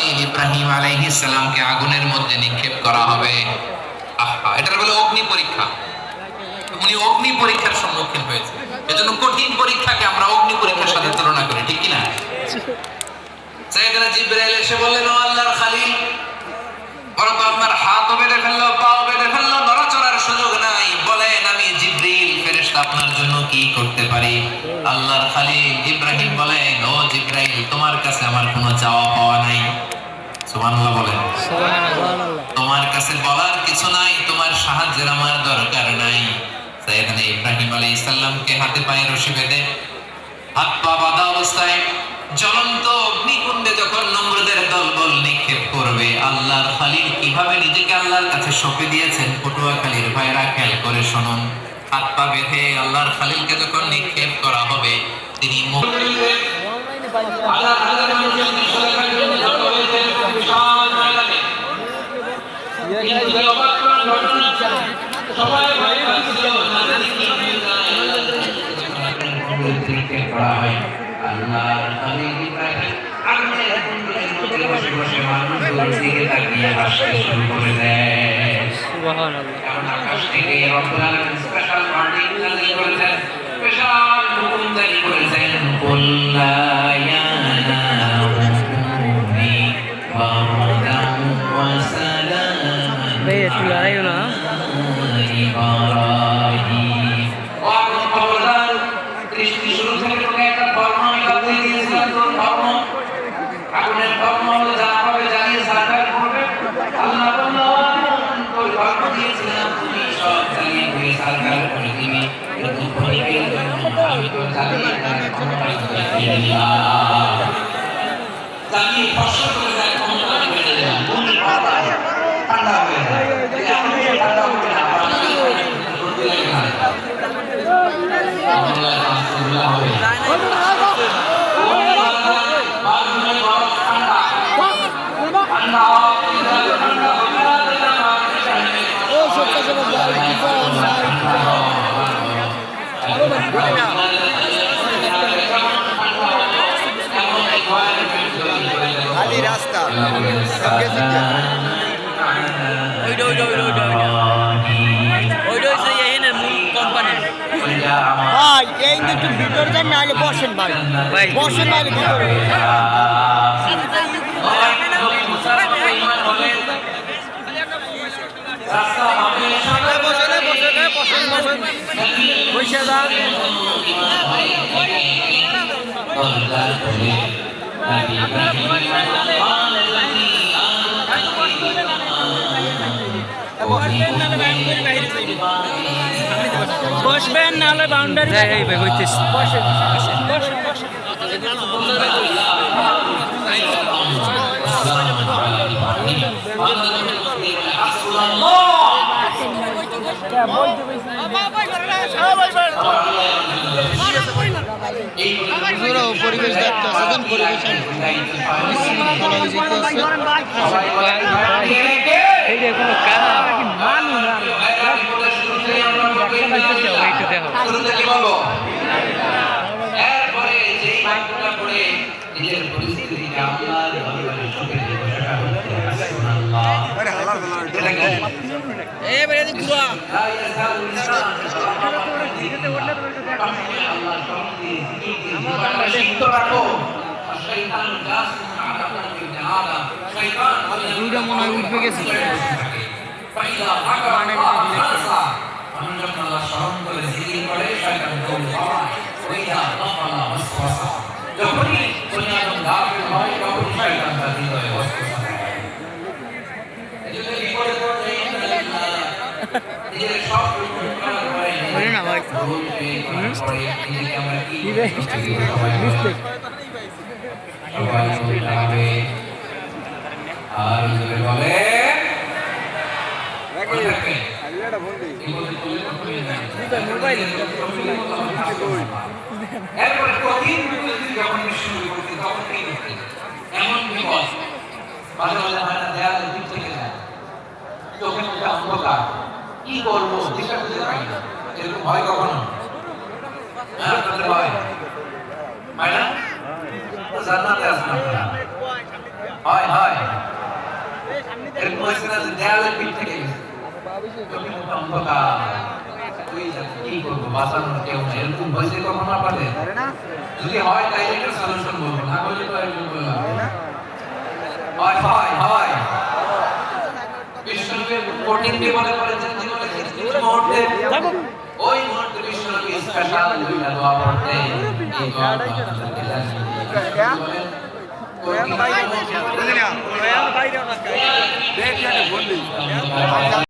খলিল ইব্রাহিম আলাইহিস সালামকে আগুনের মধ্যে নিক্ষেপ করা হবে। আহা, এটার বলে অগ্নি পরীক্ষা। উনি অগ্নি পরীক্ষার সম্মুখীন হয়েছে। এজন্য কঠিন পরীক্ষাকে আমরা অগ্নি পরীক্ষার সাথে তুলনা করি, ঠিক কি না? সাইয়েদনা জিবরাইল এসে বললেন, ও আল্লাহর খলিল, বরং আপনার হাতও বেঁধে ফেললো, পাও বেঁধে ফেললো, নড়াচড়ার সুযোগ নাই, বলেন আমি জিবরিল ফেরেশতা আপনার জন্য কি করতে পারি? আল্লাহর খলিল ইব্রাহিম বলেন, ও জিবরাইল, তোমার কাছে আমার কোনো চাওয়া পাওয়া নাই। সুবহানাল্লাহ বলেন। সুবহানাল্লাহ। তোমার কাছে বলার কিছু নাই, তোমার সাহায্যের আমার দরকার নাই। সাইয়েদনা ইব্রাহিম আলাইহিস সালামকে হাতে পায়ে রশি বেঁধে হাত পা বাঁধা অবস্থায় জ্বলন্ত অগ্নিকুণ্ডে যখন নমরুদের দলবল নিক্ষেপ করবে, আল্লাহর খলিল কিভাবে নিজেকে আল্লাহর কাছে সঁপে দিয়েছেন, পটুয়াখালীর ভাইরা খেয়াল করে শুনুন। হাত পা বেঁধে আল্লাহর খলিলকে যখন নিক্ষেপ করা হবে, তিনি আল্লাহর খলিল ইব্রাহিম আগুনের কুণ্ডের মধ্যে বসে বসে মানুষগুলোর দিকে তাকিয়ে হাসতে শুরু করে দেয়। সুবহানাল্লাহ। কারণ আকাশ থেকে রব্বুল আলামিন স্পেশাল ওয়ার্নিং নাযিল করেছেন, স্পেশাল হুকুম জারি করেছেন, কুল্লা ইয়া নারুকুনি বারদান ওয়া সালামান আলা ইব্রাহিম। খবরদার, সৃষ্টি শুরু থেকে তোকে একটা ধর্ম আমি বাতলে দিয়েছিলাম, তোর ধর্ম আগুনের ধর্ম হলো যা হবে জ্বালিয়ে সারকার করবে। আল্লাহ বললেন, তোর ধর্ম দিয়েছিলাম, তুমি সব জ্বালিয়ে দিয়ে সারকার করে দিবি, কিন্তু ক্ষণিকের জন্য আমি তো জ্বালিয়ে ক্ষমতা দিয়ে দিলাম, জ্বালিয়ে ফসল করে যায় ক্ষমতা দিয়ে দিলাম, ভূমি পাতা ঠান্ডা হয়ে যায়, ঠান্ডা হবে না, রাস্তা ভাই, এই একটু ভিতরে যান, নাহলে বসেন ভাই, বসেন নাহলে ভিতরে। বসবেন নাহলে বাউন্ডারি হইতেছে। বসেন বসেন বসেন। পরিবেশ দেখতে আসেন, পরিবেশ দুইটা মনে হয় উঠবে গেছে। আর বলে এরপরে কঠিন বিপত্তি যখন শুরু করতে তখন এমন বিপদ মাঝে মাঝে হয় না, দেয়ালে দিক থেকে যায়, চোখে মুখে অন্ধকার, কি করবো দিশা খুঁজে পাই না, এরকম হয় কখনো? হ্যাঁ, আপনাদের হয় না? জান্নাতে আসেন আপনারা? হয় হয় এরকম হয়েছে না যে দেয়ালের পিঠ থেকে গেছে কঠিন অন্ধকার ওই কি করবো বাঁচানোর কেউ নেই এরকম হয়েছে কখনো আপনাদের যদি হয় তাই একটা সলিউশন বলবো না হলে তো একজন বললাম হয় হয় হয় বিশ্বনবী কঠিন বিপদে পড়েছেন জীবনে কিছু মুহূর্তে ওই মুহূর্তে বিশ্বনবী স্পেশাল দুইটা দোয়া পড়তে এই দোয়া আপনাদেরকে জানিয়ে